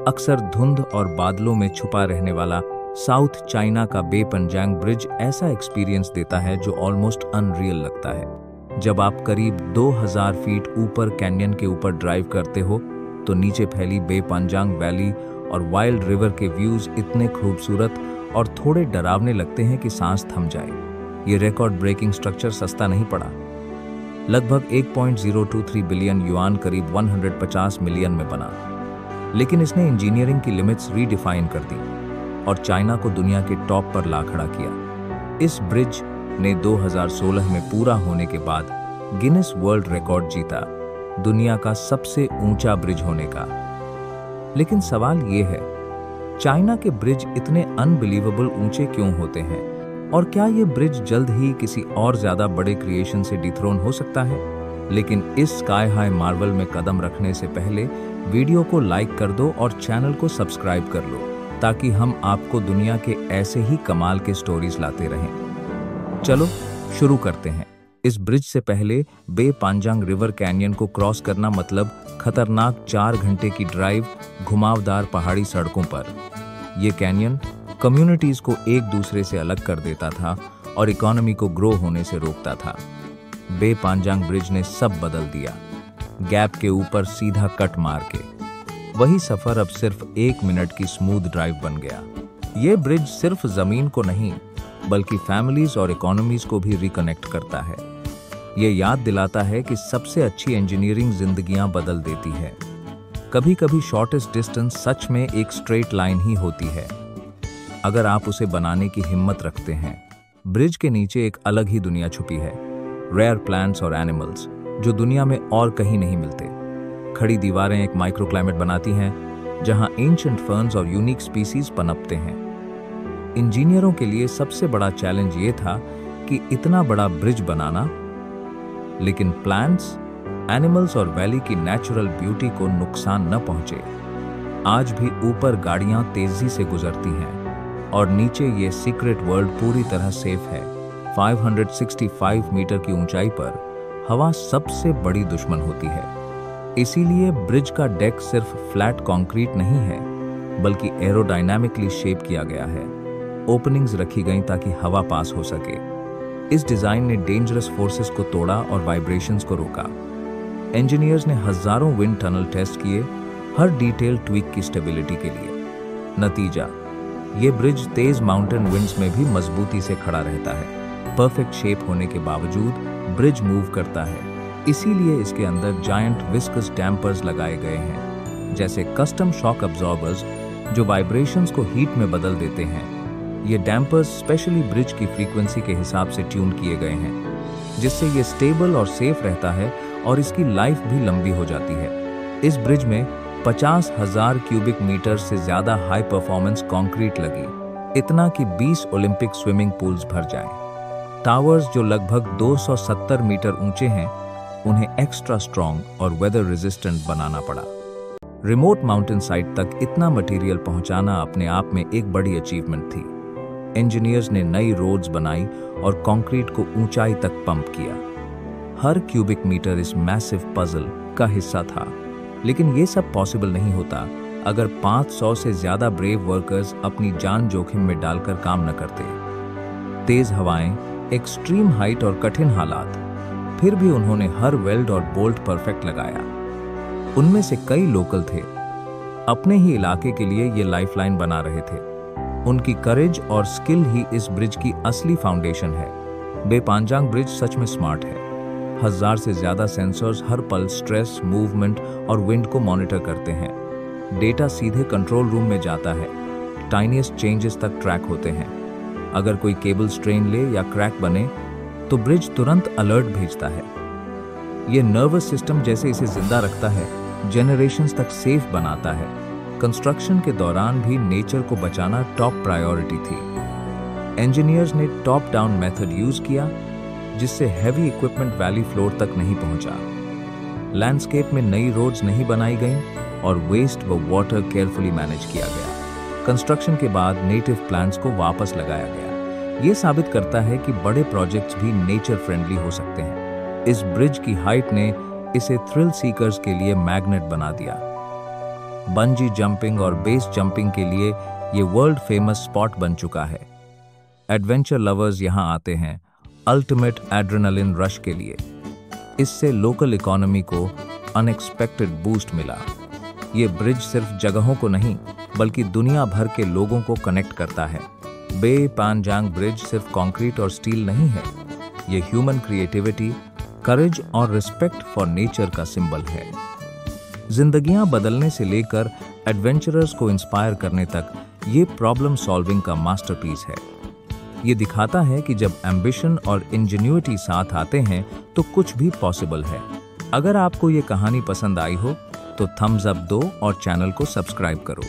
अक्सर धुंध और बादलों में छुपा रहने वाला साउथ चाइना का बे पंजांग ब्रिज ऐसा एक्सपीरियंस देता है जो ऑलमोस्ट अनरियल लगता है। जब आप करीब 2000 फीट ऊपर कैन्यन के ऊपर ड्राइव करते हो तो नीचे फैली बे पंजांग वैली और वाइल्ड रिवर के व्यूज इतने खूबसूरत और थोड़े डरावने लगते हैं कि सांस थम जाए। ये रिकॉर्ड ब्रेकिंग स्ट्रक्चर सस्ता नहीं पड़ा। लगभग 1.023 बिलियन युआन करीब 150 मिलियन में बना, लेकिन इसने इंजीनियरिंग की लिमिट्स रीडिफाइन कर दी और चाइना को दुनिया के टॉप पर ला खड़ा किया। इस ब्रिज ने 2016 में पूरा होने के बाद गिनीज वर्ल्ड रिकॉर्ड जीता, दुनिया का सबसे ऊंचा ब्रिज होने का। लेकिन सवाल ये है, चाइना के ब्रिज इतने अनबिलीवेबल ऊंचे क्यों होते हैं और क्या ये ब्रिज जल्द ही किसी और ज्यादा बड़े क्रिएशन से डिथ्रोन हो सकता है? लेकिन इस स्काई हाई मार्वल में कदम रखने से पहले वीडियो को लाइक कर दो और चैनल को सब्सक्राइब कर लो, ताकि हम आपको दुनिया के ऐसे ही कमाल के स्टोरीज लाते रहें। चलो शुरू करते हैं। इस ब्रिज से पहले बे पंजांग रिवर कैनियन को क्रॉस करना मतलब खतरनाक 4 घंटे की ड्राइव घुमावदार पहाड़ी सड़कों पर। ये कैनियन कम्युनिटीज को एक दूसरे से अलग कर देता था और इकोनॉमी को ग्रो होने से रोकता था। बे पंजांग ब्रिज ने सब बदल दिया, गैप के ऊपर सीधा कट मार के। वही सफर अब सिर्फ 1 मिनट की स्मूथ ड्राइव बन गया। ये ब्रिज सिर्फ जमीन को नहीं बल्कि फैमिलीज और इकोनॉमीज को भी रिकनेक्ट करता है। ये याद दिलाता है कि सबसे अच्छी इंजीनियरिंग जिंदगियां बदल देती है। कभी कभी शॉर्टेस्ट डिस्टेंस सच में एक स्ट्रेट लाइन ही होती है, अगर आप उसे बनाने की हिम्मत रखते हैं। ब्रिज के नीचे एक अलग ही दुनिया छुपी है, रेयर प्लांट्स और एनिमल्स जो दुनिया में और कहीं नहीं मिलते। खड़ी दीवारें एक माइक्रोक्लाइमेट बनाती हैं जहां एंशिएंट फर्न्स और यूनिक स्पीसीज पनपते हैं। इंजीनियरों के लिए सबसे बड़ा चैलेंज ये था कि इतना बड़ा ब्रिज बनाना, लेकिन प्लांट्स, एनिमल्स और वैली की नेचुरल ब्यूटी को नुकसान न पहुंचे। आज भी ऊपर गाड़ियां तेजी से गुजरती हैं और नीचे ये सीक्रेट वर्ल्ड पूरी तरह सेफ है। 565 मीटर की ऊंचाई पर हवा सबसे बड़ी दुश्मन होती है। इसीलिए ब्रिज का डेक सिर्फ फ्लैट कंक्रीट नहीं है बल्कि एरोडायनामिकली शेप किया गया है। ओपनिंग्स रखी गईं ताकि हवा पास हो सके। इस डिजाइन ने डेंजरस फोर्सेस को तोड़ा और वाइब्रेशंस को रोका। इंजीनियर्स ने हजारों विंड टनल टेस्ट किए, हर डिटेल ट्वीक की स्टेबिलिटी के लिए। नतीजा, ये ब्रिज तेज माउंटेन विंड्स में भी मजबूती से खड़ा रहता है। परफेक्ट शेप होने के बावजूद ब्रिज मूव करता है, इसीलिए इसके अंदर जायंट विस्कस डैम्पर्स लगाए गए हैं, जैसे कस्टम शॉक अब्जॉर्बर्स जो वाइब्रेशंस को हीट में बदल देते हैं। ये डैम्पर्स स्पेशली ब्रिज की फ्रीक्वेंसी के हिसाब से ट्यून किए गए हैं, जिससे ये स्टेबल और सेफ रहता है और इसकी लाइफ भी लंबी हो जाती है। इस ब्रिज में 50,000 क्यूबिक मीटर से ज्यादा हाई परफॉर्मेंस कंक्रीट लगी, इतना कि 20 ओलंपिक स्विमिंग पूल्स भर जाएं। टावर्स जो लगभग 270 मीटर ऊंचे हैं, उन्हें एक्स्ट्रा स्ट्रॉन्ग और वेदर रेजिस्टेंट बनाना पड़ा। रिमोट माउंटेन साइट तक इतना मटेरियल पहुंचाना अपने आप में एक बड़ी अचीवमेंट थी। इंजीनियर्स ने नई रोड्स बनाई और कंक्रीट को ऊंचाई तक पंप किया। हर क्यूबिक मीटर इस मैसिव पजल का हिस्सा था, लेकिन ये सब पॉसिबल नहीं होता अगर 500 से ज्यादा ब्रेव वर्कर्स अपनी जान जोखिम में डालकर काम न करते। तेज हवाएं, एक्सट्रीम हाइट और कठिन हालात, फिर भी उन्होंने हर वेल्ड और बोल्ट परफेक्ट लगाया। उनमें से कई लोकल थे, अपने ही इलाके के लिए ये लाइफलाइन बना रहे थे। उनकी करेज और स्किल ही इस ब्रिज की असली फाउंडेशन है। बे पंजांग ब्रिज सच में स्मार्ट है। 1000 से ज्यादा सेंसर्स हर पल स्ट्रेस, मूवमेंट और विंड को मॉनिटर करते हैं। डेटा सीधे कंट्रोल रूम में जाता है, टाइनीएस्ट चेंजेस तक ट्रैक होते हैं। अगर कोई केबल स्ट्रेन ले या क्रैक बने तो ब्रिज तुरंत अलर्ट भेजता है। ये नर्वस सिस्टम जैसे इसे जिंदा रखता है, जेनरेशंस तक सेफ बनाता है। कंस्ट्रक्शन के दौरान भी नेचर को बचाना टॉप प्रायोरिटी थी। इंजीनियर्स ने टॉप डाउन मेथड यूज किया, जिससे हैवी इक्विपमेंट वैली फ्लोर तक नहीं पहुंचा। लैंडस्केप में नई रोड्स नहीं बनाई गईं और वेस्ट व वाटर केयरफुली मैनेज किया गया। कंस्ट्रक्शन के बाद नेटिव प्लांट्स को वापस लगाया गया। ये साबित करता है कि बड़े प्रोजेक्ट्स भी नेचर फ्रेंडली हो सकते हैं। इस ब्रिज की हाइट ने इसे थ्रिल सीकर्स के लिए मैग्नेट बना दिया। बंजी जंपिंग और बेस जंपिंग के लिए ये वर्ल्ड फेमस स्पॉट बन चुका है। एडवेंचर लवर्स यहाँ आते हैं अल्टीमेट एड्रेनलिन रश के लिए। इससे लोकल इकोनॉमी को अनएक्सपेक्टेड बूस्ट मिला। ये ब्रिज सिर्फ जगहों को नहीं बल्कि दुनिया भर के लोगों को कनेक्ट करता है। बे पानजांग ब्रिज सिर्फ कंक्रीट और स्टील नहीं है, ये ह्यूमन क्रिएटिविटी, करेज और रिस्पेक्ट फॉर नेचर का सिंबल है। जिंदगियां बदलने से लेकर एडवेंचरर्स को इंस्पायर करने तक ये प्रॉब्लम सॉल्विंग का मास्टरपीस है। ये दिखाता है कि जब एम्बिशन और इंजेन्युइटी साथ आते हैं तो कुछ भी पॉसिबल है। अगर आपको ये कहानी पसंद आई हो तो थम्स अप दो और चैनल को सब्सक्राइब करो।